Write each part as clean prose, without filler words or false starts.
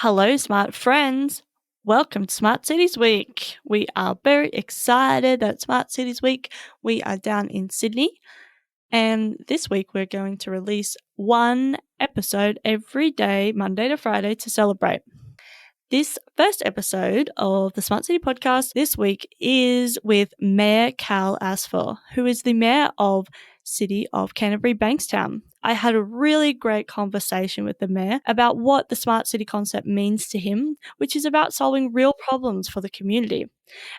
Hello, smart friends. Welcome to Smart Cities Week. We are very excited that Smart Cities Week, we are down in Sydney. And this week we're going to release one episode every day, Monday to Friday, to celebrate. This first episode of the Smart City podcast this week is with Mayor Khal Asfour, who is the Mayor of City of Canterbury Bankstown. I had a really great conversation with the Mayor about what the Smart City concept means to him, which is about solving real problems for the community,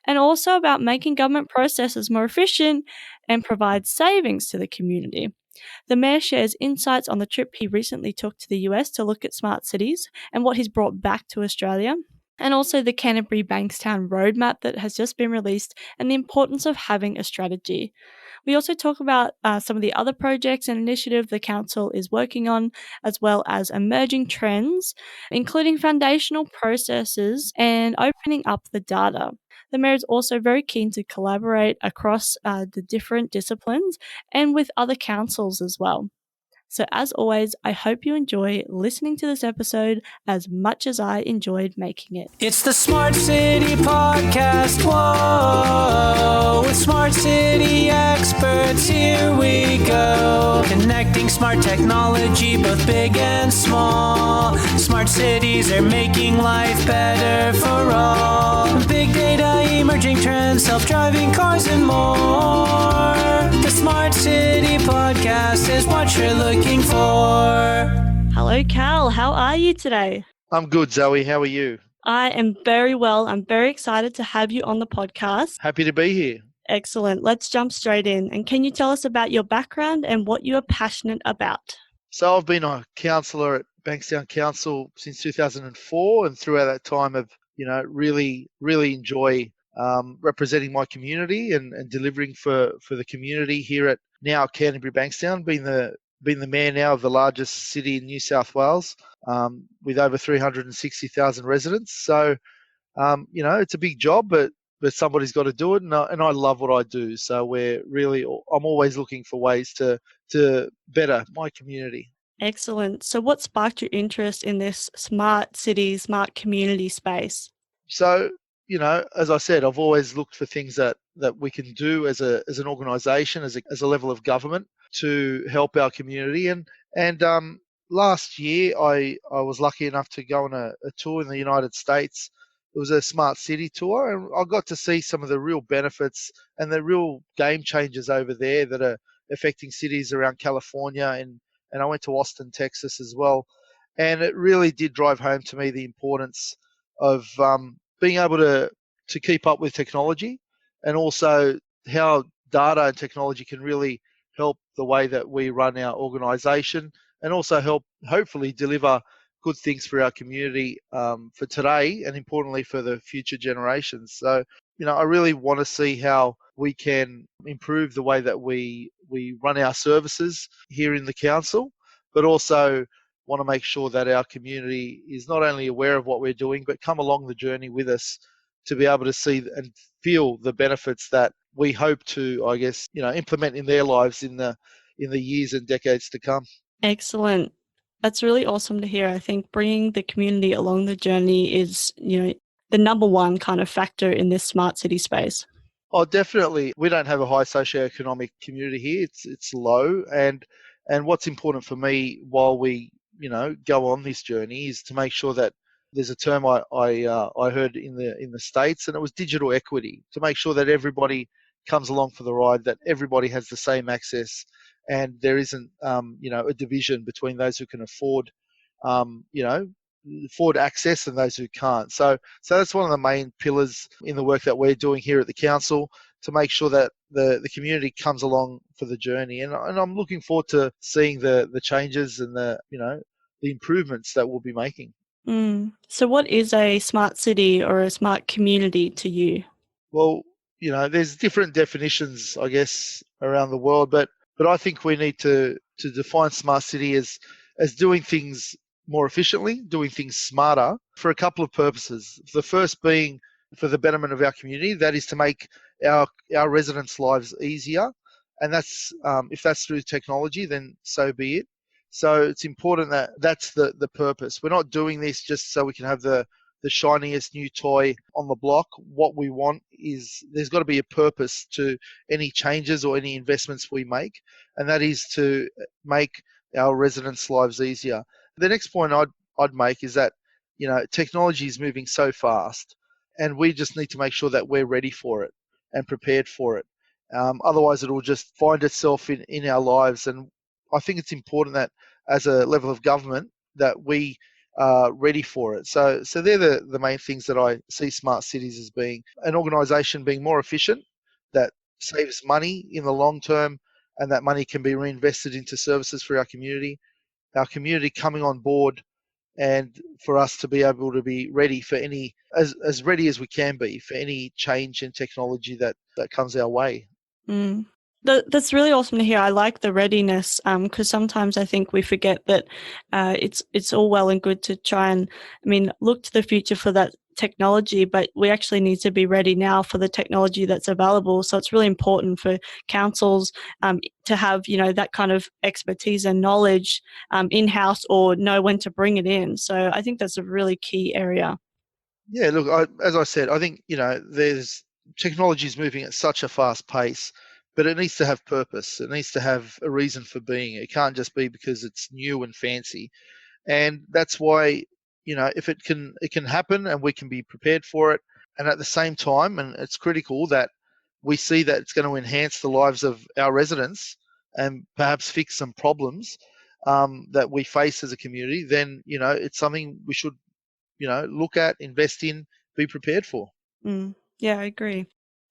and also about making government processes more efficient and provide savings to the community. The Mayor shares insights on the trip he recently took to the US to look at smart cities and what he's brought back to Australia, and also the Canterbury Bankstown roadmap that has just been released and the importance of having a strategy. We also talk about some of the other projects and initiatives the council is working on, as well as emerging trends, including foundational processes and opening up the data. The Mayor is also very keen to collaborate across the different disciplines and with other councils as well. So, as always, I hope you enjoy listening to this episode as much as I enjoyed making it. It's the Smart City Podcast, whoa, with Smart City experts, here we go. Connecting smart technology, both big and small. Smart cities are making life better for all. Big data, emerging trends, self-driving cars and more. The Smart City Podcast is what you're looking for. Hello, Khal. How are you today? I'm good, Zoe. How are you? I am very well. I'm very excited to have you on the podcast. Happy to be here. Excellent. Let's jump straight in. And can you tell us about your background and what you are passionate about? So I've been a councillor at Bankstown Council since 2004, and throughout that time I've, really enjoy representing my community and delivering for the community here at now Canterbury Bankstown, being the mayor now of the largest city in New South Wales, with over 360,000 residents. So, it's a big job, but somebody's got to do it, and I love what I do. So I'm always looking for ways to better my community. Excellent. So what sparked your interest in this smart city, smart community space? So, as I said, I've always looked for things that we can do as an organisation, as a level of government to help our community. And last year, I was lucky enough to go on a tour in the United States. It was a smart city tour, and I got to see some of the real benefits and the real game changers over there that are affecting cities around California, and I went to Austin, Texas as well. And it really did drive home to me the importance of being able to keep up with technology, and also how data and technology can really help the way that we run our organisation, and also help hopefully deliver good things for our community for today, and importantly for the future generations. So, I really want to see how we can improve the way that we run our services here in the council, but also want to make sure that our community is not only aware of what we're doing, but come along the journey with us to be able to see and feel the benefits that we hope to, implement in their lives in the years and decades to come. Excellent. That's really awesome to hear. I think bringing the community along the journey is, the number one kind of factor in this smart city space. Oh, definitely. We don't have a high socioeconomic community here. It's low, and what's important for me while we go on this journey is to make sure that there's a term I heard in the States, and it was digital equity, to make sure that everybody comes along for the ride, that everybody has the same access, and there isn't a division between those who can afford access and those who can't. So that's one of the main pillars in the work that we're doing here at the council, to make sure that the community comes along for the journey. And I'm looking forward to seeing the changes and the improvements that we'll be making. So what is a smart city or a smart community to you? Well, there's different definitions, I guess, around the world, but I think we need to define smart city as doing things more efficiently, doing things smarter, for a couple of purposes. The first being for the betterment of our community, that is to make our residents' lives easier, and that's if that's through technology, then so be it. So it's important that that's the purpose. We're not doing this just so we can have the shiniest new toy on the block. What we want is there's got to be a purpose to any changes or any investments we make, and that is to make our residents' lives easier. The next point I'd make is that technology is moving so fast, and we just need to make sure that we're ready for it and prepared for it. Otherwise, it will just find itself in our lives. And I think it's important that as a level of government that we are ready for it. So they're the main things that I see smart cities as being: an organisation being more efficient, that saves money in the long term, and that money can be reinvested into services for our community coming on board, and for us to be able to be ready for any, as ready as we can be for any change in technology that comes our way. Mm. That's really awesome to hear. I like the readiness because sometimes I think we forget that it's all well and good to try and, I mean, look to the future for that technology, but we actually need to be ready now for the technology that's available. So it's really important for councils to have, that kind of expertise and knowledge in-house, or know when to bring it in. So I think that's a really key area. Yeah, look, as I said, I think there's technology is moving at such a fast pace, but it needs to have purpose. It needs to have a reason for being. It can't just be because it's new and fancy. And that's why if it can happen and we can be prepared for it. And at the same time, and it's critical that we see that it's going to enhance the lives of our residents and perhaps fix some problems that we face as a community, then it's something we should look at, invest in, be prepared for. Yeah, I agree.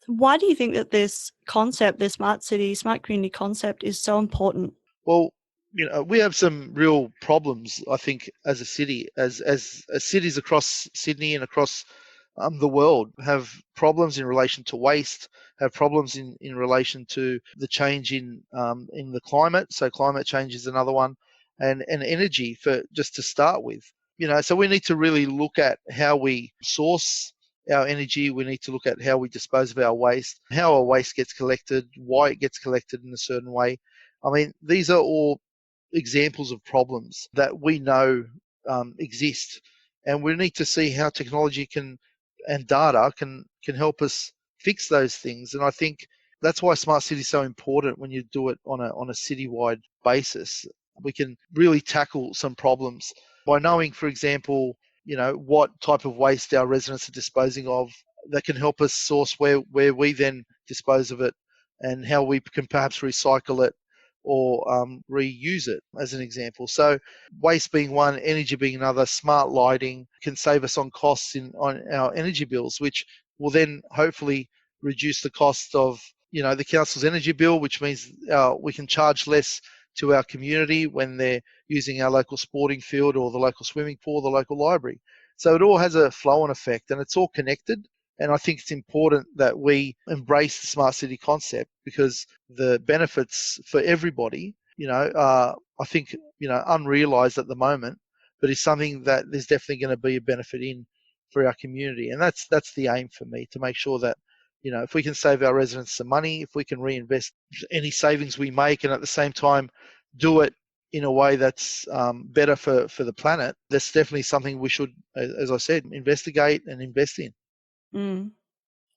Why do you think that this concept, this smart city, smart community concept, is so important? Well, we have some real problems, I think, as a city, as cities across Sydney and across the world have problems in relation to waste, have problems in relation to the change in the climate. So climate change is another one, and energy, for just to start with. So we need to really look at how we source our energy. We need to look at how we dispose of our waste, how our waste gets collected, why it gets collected in a certain way. I mean, these are all examples of problems that we know exist, and we need to see how technology and data can help us fix those things. And I think that's why smart city is so important when you do it on a citywide basis. We can really tackle some problems by knowing, for example, what type of waste our residents are disposing of. That can help us source where we then dispose of it, and how we can perhaps recycle it or reuse it, as an example. So waste being one, energy being another. Smart lighting can save us on costs on our energy bills, which will then hopefully reduce the cost of the council's energy bill, which means we can charge less to our community when they're using our local sporting field or the local swimming pool or the local library. So it all has a flow-on effect, and it's all connected. And I think it's important that we embrace the smart city concept, because the benefits for everybody, are, I think, unrealized at the moment, but is something that there's definitely going to be a benefit in for our community. And that's the aim for me, to make sure that, if we can save our residents some money, if we can reinvest any savings we make, and at the same time do it in a way that's better for the planet, that's definitely something we should, as I said, investigate and invest in. Mm.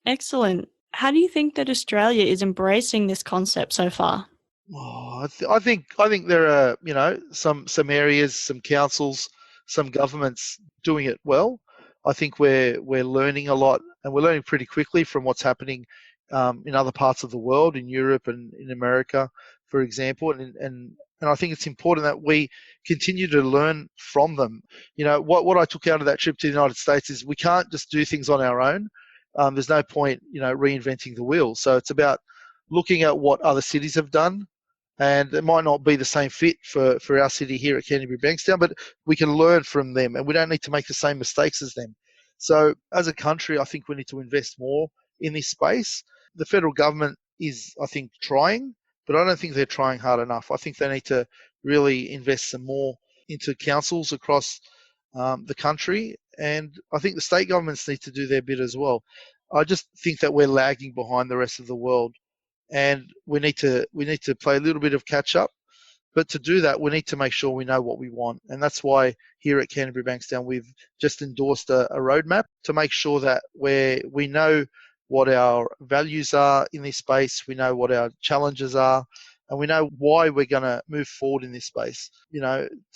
Excellent. How do you think that Australia is embracing this concept so far? Oh, I think there are some areas, some councils, some governments doing it well. I think we're learning a lot, and we're learning pretty quickly from what's happening in other parts of the world, in Europe and in America, for example. And I think it's important that we continue to learn from them. What I took out of that trip to the United States is we can't just do things on our own. There's no point reinventing the wheel. So it's about looking at what other cities have done, and it might not be the same fit for our city here at Canterbury Bankstown, but we can learn from them, and we don't need to make the same mistakes as them. So as a country, I think we need to invest more in this space. The federal government is, I think, trying, but I don't think they're trying hard enough. I think they need to really invest some more into councils across the country, and I think the state governments need to do their bit as well. I just think that we're lagging behind the rest of the world, and we need to play a little bit of catch up. But to do that, we need to make sure we know what we want. And that's why here at Canterbury Bankstown, we've just endorsed a roadmap to make sure that we know what our values are in this space, we know what our challenges are, and we know why we're going to move forward in this space.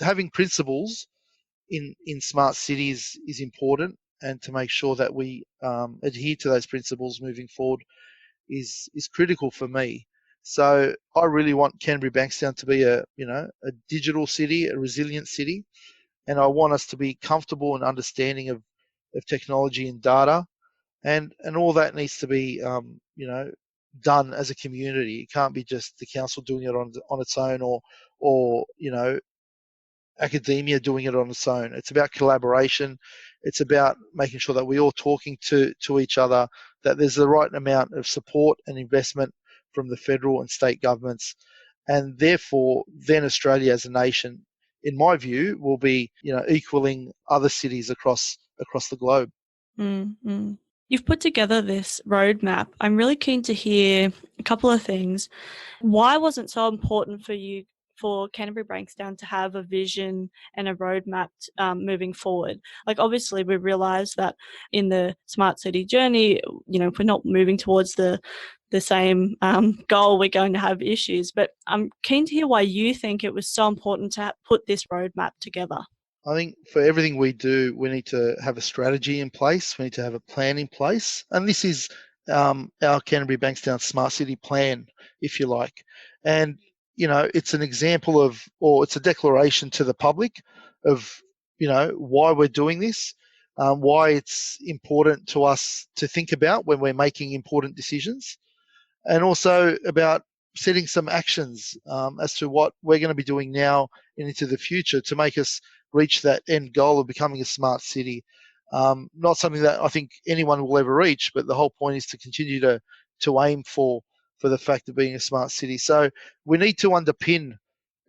Having principles in smart cities is important, and to make sure that we adhere to those principles moving forward is critical for me. So I really want Canterbury Bankstown to be a digital city, a resilient city, and I want us to be comfortable and understanding of technology and data, and all that needs to be done as a community. It can't be just the council doing it on its own, or academia doing it on its own. It's about collaboration. It's about making sure that we're all talking to each other, that there's the right amount of support and investment from the federal and state governments. And therefore, then Australia as a nation, in my view, will be equaling other cities across the globe. Mm-hmm. You've put together this roadmap. I'm really keen to hear a couple of things. Why was it so important for you, for Canterbury Bankstown, to have a vision and a roadmap moving forward? Like, obviously, we realise that in the smart city journey, if we're not moving towards the same goal, we're going to have issues. But I'm keen to hear why you think it was so important to put this roadmap together. I think for everything we do, we need to have a strategy in place. We need to have a plan in place. And this is our Canterbury Bankstown Smart City Plan, if you like. And, it's an example of, or it's a declaration to the public of, why we're doing this, why it's important to us to think about when we're making important decisions, and also about setting some actions as to what we're going to be doing now and into the future to make us reach that end goal of becoming a smart city. Not something that I think anyone will ever reach, but the whole point is to continue to aim for the fact of being a smart city. So we need to underpin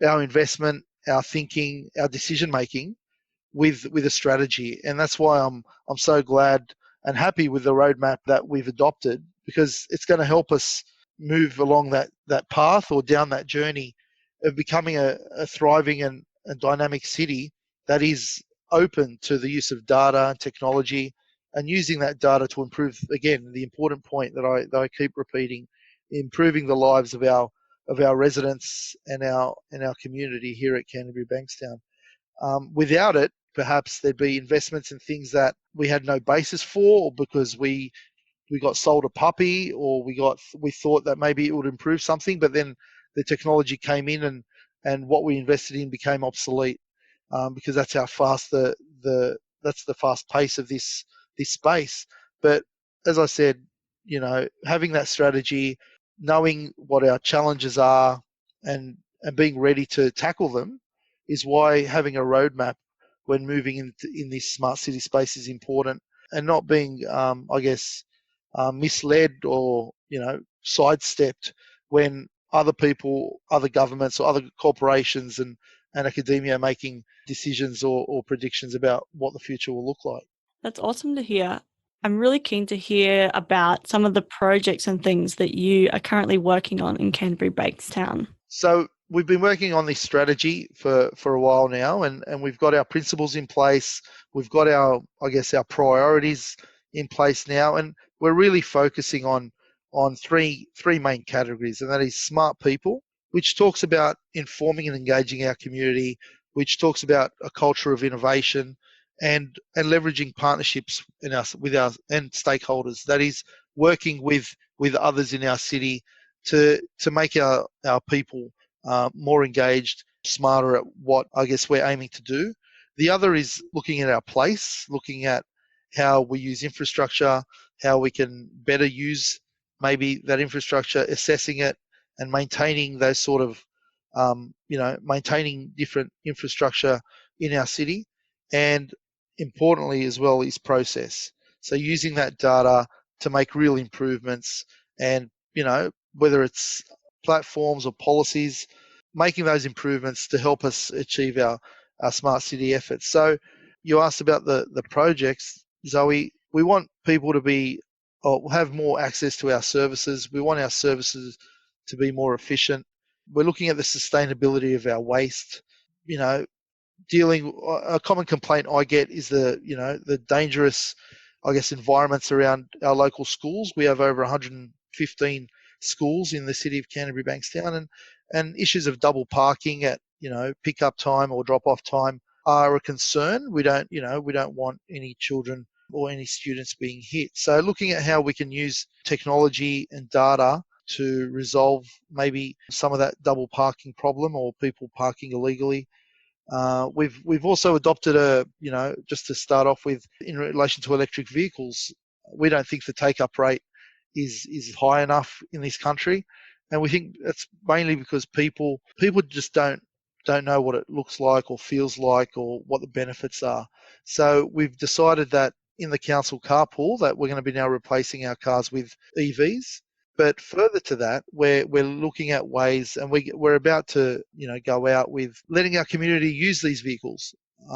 our investment, our thinking, our decision making with a strategy, and that's why I'm so glad and happy with the roadmap that we've adopted, because it's going to help us move along that path or down that journey of becoming a thriving and a dynamic city that is open to the use of data and technology, and using that data to improve, again, the important point that I keep repeating, improving the lives of our residents and our community here at Canterbury Bankstown. Without it, perhaps there'd be investments in things that we had no basis for, or because we got sold a puppy, or we thought that maybe it would improve something, but then the technology came in, and what we invested in became obsolete, because that's how fast that's the fast pace of this space. But as I said, having that strategy, knowing what our challenges are, and being ready to tackle them, is why having a roadmap when moving in this smart city space is important, and not being, I guess, misled or sidestepped when other people, other governments, or other corporations and academia are making decisions or predictions about what the future will look like. That's awesome to hear. I'm really keen to hear about some of the projects and things that you are currently working on in Canterbury Bankstown. So we've been working on this strategy for a while now, and we've got our principles in place. We've got our priorities in place now, and we're really focusing on three main categories, and that is smart people, which talks about informing and engaging our community, which talks about a culture of innovation, and leveraging partnerships with our and stakeholders. That is working with others in our city to make our people more engaged, smarter at what I guess we're aiming to do. The other is looking at our place, looking at how we use infrastructure, how we can better use maybe that infrastructure, assessing it and maintaining those sort of, maintaining different infrastructure in our city. And importantly as well is process. So using that data to make real improvements, and, whether it's platforms or policies, making those improvements to help us achieve our smart city efforts. So you asked about the projects, Zoe. We want people to be, or have more access to our services. We want our services to be more efficient. we're looking at the sustainability of our waste. You know, a common complaint I get is the dangerous, I guess, environments around our local schools. We have over 115 schools in the city of Canterbury Bankstown, and issues of double parking at pickup time or drop off time are a concern. We don't want any children or any students being hit. So looking at how we can use technology and data to resolve maybe some of that double parking problem or people parking illegally. We've also adopted just to start off with, in relation to electric vehicles, we don't think the take-up rate is high enough in this country, and we think that's mainly because people just don't know what it looks like or feels like or what the benefits are. So we've decided that in the council carpool that we're going to be now replacing our cars with EVs. But further to that, we're looking at ways, and we're about to go out with letting our community use these vehicles,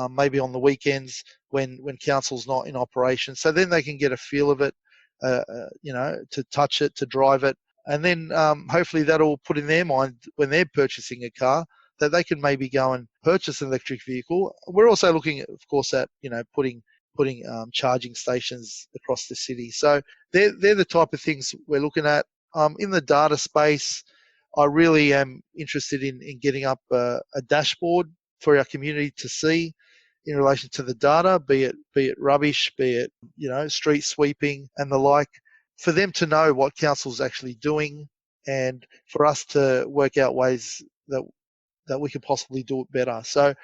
maybe on the weekends when council's not in operation, so then they can get a feel of it, to touch it, to drive it, and then hopefully that'll put in their mind when they're purchasing a car that they can maybe go and purchase an electric vehicle. We're also looking, of course, at putting charging stations across the city. So they're the type of things we're looking at. In the data space, I really am interested in getting up a dashboard for our community to see in relation to the data, be it rubbish, be it street sweeping and the like, for them to know what council's actually doing, and for us to work out ways that we could possibly do it better. So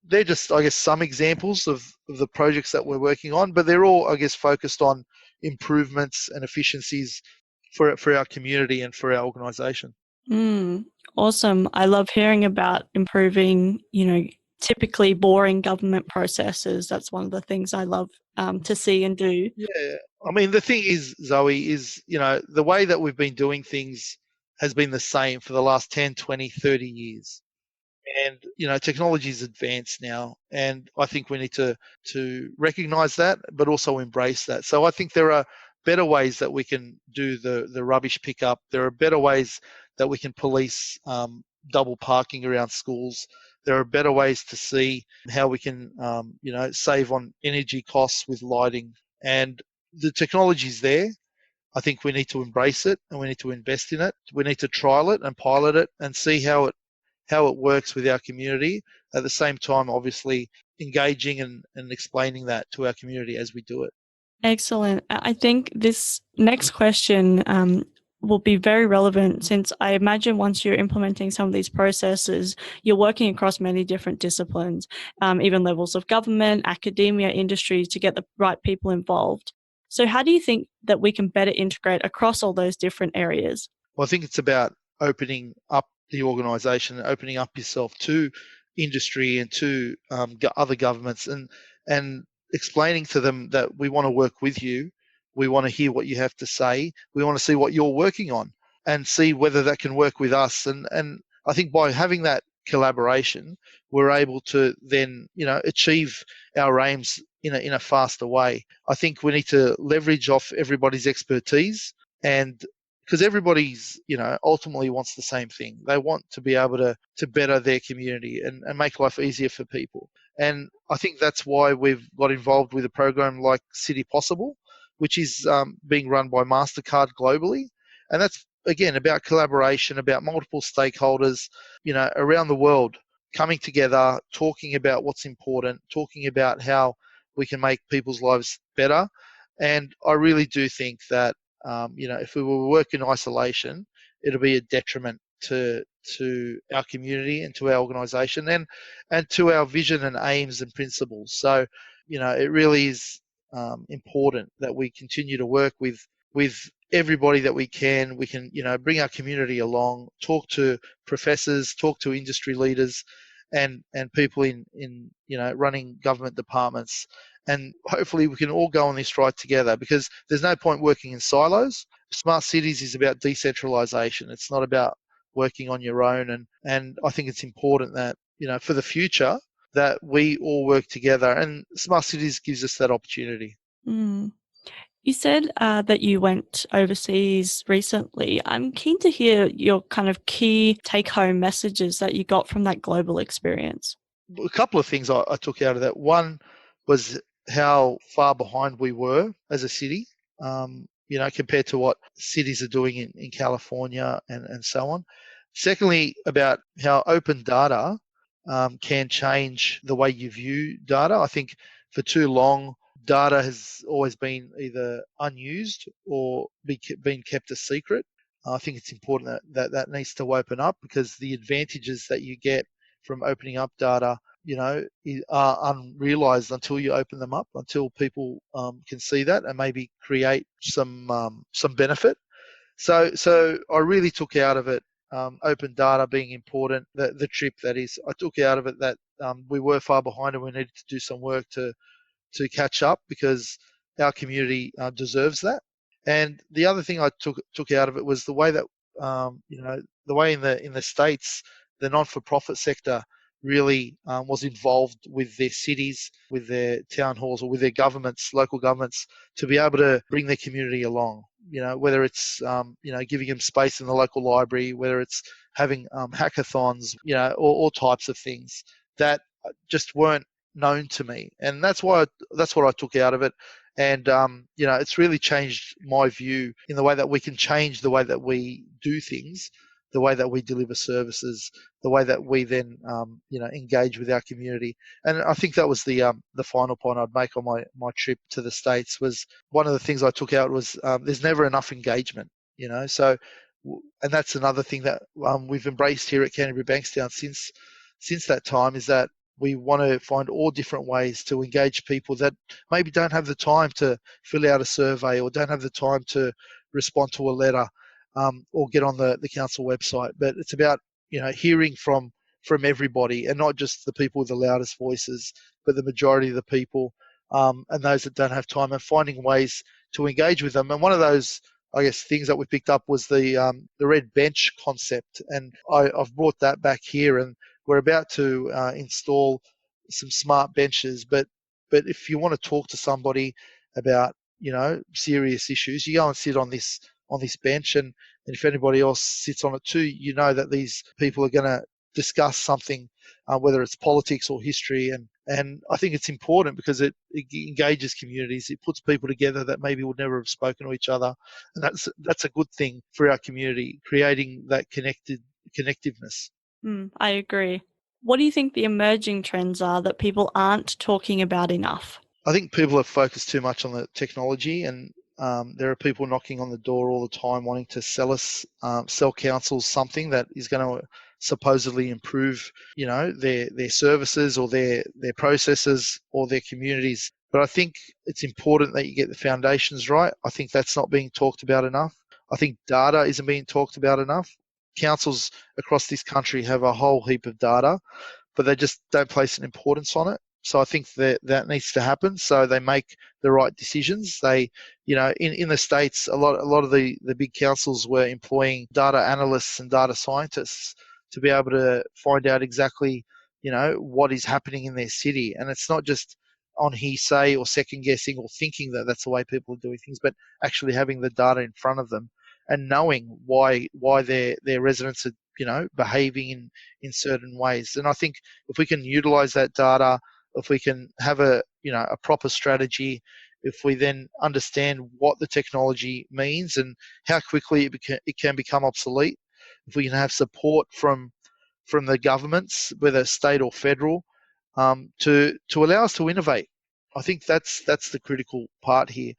they're just, I guess, some examples of the projects that we're working on, but they're all, I guess, focused on improvements and efficiencies for our community and for our organisation. Awesome. I love hearing about improving, typically boring government processes. That's one of the things I love to see and do. Yeah. I mean, the thing is, Zoe, is, the way that we've been doing things has been the same for the last 10, 20, 30 years. And technology is advanced now, and I think we need to recognise that, but also embrace that. So I think there are better ways that we can do the rubbish pickup. There are better ways that we can police double parking around schools. There are better ways to see how we can save on energy costs with lighting. And the technology is there. I think we need to embrace it, and we need to invest in it. We need to trial it and pilot it and see how it works with our community. At the same time, obviously, engaging and explaining that to our community as we do it. Excellent. I think this next question will be very relevant, since I imagine once you're implementing some of these processes, you're working across many different disciplines, even levels of government, academia, industry, to get the right people involved. So how do you think that we can better integrate across all those different areas? Well, I think it's about opening up the organisation, opening up yourself to industry and to other governments, and explaining to them that we want to work with you. We want to hear what you have to say. We want to see what you're working on and see whether that can work with us. And I think by having that collaboration, we're able to then achieve our aims in a faster way. I think we need to leverage off everybody's expertise, and because everybody's ultimately wants the same thing. They want to be able to better their community and make life easier for people. And I think that's why we've got involved with a program like City Possible, which is being run by MasterCard globally. And that's, again, about collaboration, about multiple stakeholders around the world coming together, talking about what's important, talking about how we can make people's lives better. And I really do think that if we were to work in isolation, it'll be a detriment to our community and to our organisation and to our vision and aims and principles. So, it really is important that we continue to work with everybody that we can. We can, bring our community along, talk to professors, talk to industry leaders, and people in running government departments. And hopefully we can all go on this ride together, because there's no point working in silos. Smart cities is about decentralization. It's not about working on your own. And I think it's important that, for the future, that we all work together, and smart cities gives us that opportunity. Mm. You said that you went overseas recently. I'm keen to hear your kind of key take-home messages that you got from that global experience. A couple of things I took out of that. One was how far behind we were as a city, compared to what cities are doing in California and so on. Secondly, about how open data can change the way you view data. I think for too long, data has always been either unused or been kept a secret. I think it's important that needs to open up, because the advantages that you get from opening up data, are unrealized until you open them up, until people can see that and maybe create some benefit. So I really took out of it open data being important. The trip, that is, I took out of it that we were far behind and we needed to do some work to catch up, because our community deserves that. And the other thing I took out of it was the way that the way in the states, the non-for-profit sector really was involved with their cities, with their town halls, or with their governments, local governments, to be able to bring their community along. Whether it's giving them space in the local library, whether it's having hackathons, all types of things that just weren't known to me, and that's what I took out of it. And it's really changed my view in the way that we can change the way that we do things, the way that we deliver services, the way that we then engage with our community. And I think that was the final point I'd make on my trip to the States. Was one of the things I took out was there's never enough engagement. So, and that's another thing that we've embraced here at Canterbury Bankstown since that time, is that we want to find all different ways to engage people that maybe don't have the time to fill out a survey, or don't have the time to respond to a letter, or get on the council website. But it's about hearing from everybody, and not just the people with the loudest voices, but the majority of the people, and those that don't have time, and finding ways to engage with them. And one of those, I guess, things that we picked up was the red bench concept, and I've brought that back here, and we're about to install some smart benches. But if you want to talk to somebody about serious issues, you go and sit on this bench, and if anybody else sits on it too, that these people are going to discuss something, whether it's politics or history. And I think it's important because it engages communities. It puts people together that maybe would never have spoken to each other, and that's a good thing for our community, creating that connectiveness. I agree. What do you think the emerging trends are that people aren't talking about enough? I think people have focused too much on the technology, and there are people knocking on the door all the time wanting to sell councils something that is going to supposedly improve, their services, or their processes, or their communities. But I think it's important that you get the foundations right. I think that's not being talked about enough. I think data isn't being talked about enough. Councils across this country have a whole heap of data, but they just don't place an importance on it. So I think that needs to happen, so they make the right decisions. They, in the States, a lot of the big councils were employing data analysts and data scientists to be able to find out exactly, what is happening in their city. And it's not just on hearsay or second guessing or thinking that that's the way people are doing things, but actually having the data in front of them and knowing why their residents are, behaving in certain ways. And I think if we can utilize that data, if we can have a proper strategy, if we then understand what the technology means and how quickly it can become obsolete, if we can have support from the governments, whether state or federal, to allow us to innovate. I think that's the critical part here.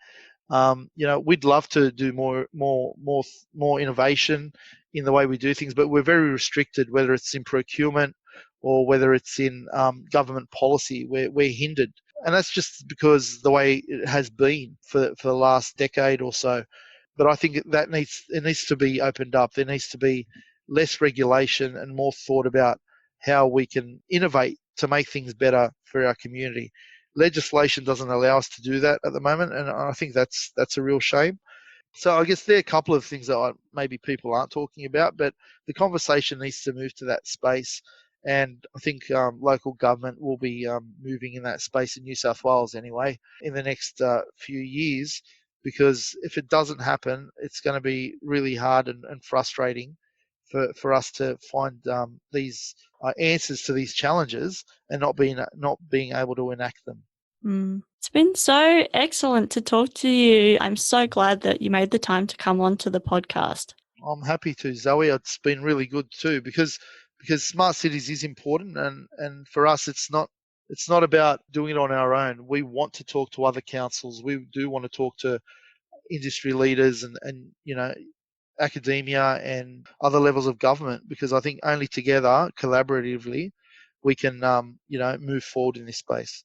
We'd love to do more innovation in the way we do things, but we're very restricted, whether it's in procurement or whether it's in government policy. We're hindered. And that's just because the way it has been for the last decade or so. But I think it needs to be opened up. There needs to be less regulation and more thought about how we can innovate to make things better for our community. Legislation doesn't allow us to do that at the moment, and I think that's a real shame. So I guess there are a couple of things that maybe people aren't talking about, but the conversation needs to move to that space. And I think local government will be moving in that space in New South Wales anyway in the next few years, because if it doesn't happen, it's going to be really hard and frustrating for us to find these answers to these challenges and not being able to enact them. It's been so excellent to talk to you. I'm so glad that you made the time to come on to the podcast. I'm happy to, Zoe. It's been really good too, because smart cities is important, and for us it's not about doing it on our own. We want to talk to other councils. We do want to talk to industry leaders and academia and other levels of government, because I think only together, collaboratively, we can move forward in this space.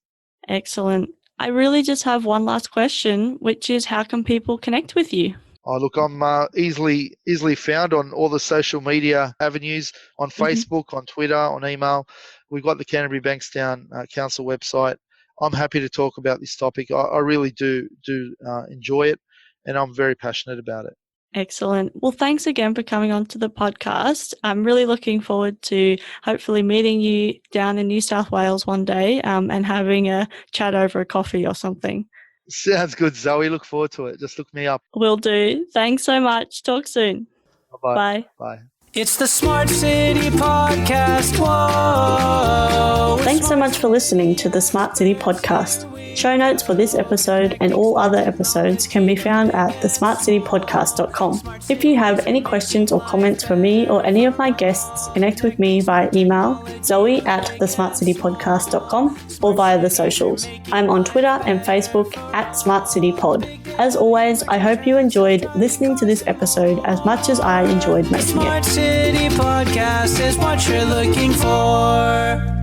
Excellent. I really just have one last question, which is how can people connect with you? Oh, look, I'm easily found on all the social media avenues, on Facebook, on Twitter, on email. We've got the Canterbury Bankstown Council website. I'm happy to talk about this topic. I really do enjoy it, and I'm very passionate about it. Excellent. Well, thanks again for coming on to the podcast. I'm really looking forward to hopefully meeting you down in New South Wales one day and having a chat over a coffee or something. Sounds good, Zoe. Look forward to it. Just look me up. Will do. Thanks so much. Talk soon. Bye-bye. Bye. Bye. It's the Smart City Podcast. Whoa. Thanks so much for listening to the Smart City Podcast. Show notes for this episode and all other episodes can be found at thesmartcitypodcast.com. If you have any questions or comments for me or any of my guests, connect with me via email, zoe@thesmartcitypodcast.com, or via the socials. I'm on Twitter and Facebook @SmartCityPod. As always, I hope you enjoyed listening to this episode as much as I enjoyed making it. Smart City Podcast is what you're looking for.